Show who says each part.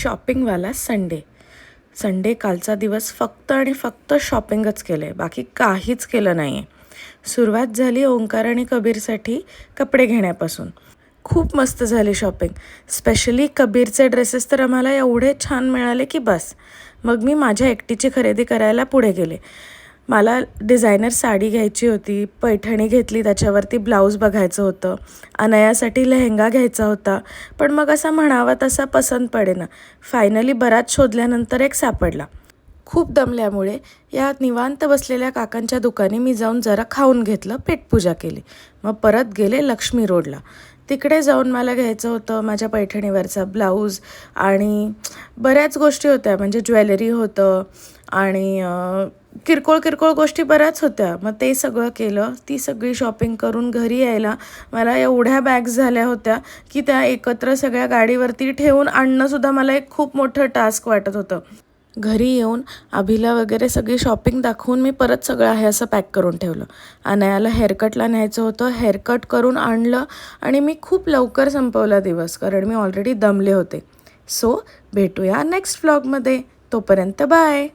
Speaker 1: शॉपिंगवाला Sunday. Sunday कालचा दिवस फक्त आणि फक्त शॉपिंगच केलं आहे, बाकी काहीच केलं नाही आहे. सुरुवात झाली ओंकार आणि कबीरसाठी कपडे घेण्यापासून. खूप मस्त झाली शॉपिंग. स्पेशली कबीरचे ड्रेसेस तर आम्हाला एवढे छान मिळाले की बस. मग मी माझ्या एकटीची खरेदी करायला पुढे गेले. मला डिझायनर साडी घ्यायची होती, पैठणी घेतली, त्याच्यावरती ब्लाऊज बघायचं होतं. अनयासाठी लेहेंगा घ्यायचा होता, पण मग असा म्हणावा तसा पसंत पडेना. फायनली बराच शोधल्यानंतर एक सापडला. खूप दमल्यामुळे या निवांत बसलेल्या काकांच्या दुकानी मी जाऊन जरा खाऊन घेतलं, पेटपूजा केली. मग परत गेले लक्ष्मी रोडला. तिकडे जाऊन मला घ्यायचं होतं माझ्या पैठणीवरचा ब्लाऊज आणि बऱ्याच गोष्टी होत्या, म्हणजे ज्वेलरी होतं आणि किरकोळ किरकोळ गोष्टी बऱ्याच होत्या. मग ते सगळं केलं. ती सगळी शॉपिंग करून घरी यायला मला एवढ्या बॅग्स झाल्या होत्या की त्या एकत्र सगळ्या गाडीवरती ठेवून आणणंसुद्धा मला एक खूप मोठं टास्क वाटत होतं. घरी येऊन अभिला वगैरे सगळी शॉपिंग दाखवून मी परत सगळं आहे असं पॅक करून ठेवलं. अनयाला हेअरकटला न्यायचं होतं, हेअरकट करून आणलं आणि मी खूप लवकर संपवला दिवस, कारण मी ऑलरेडी दमले होते. सो भेटूया नेक्स्ट व्लॉगमध्ये. तोपर्यंत बाय.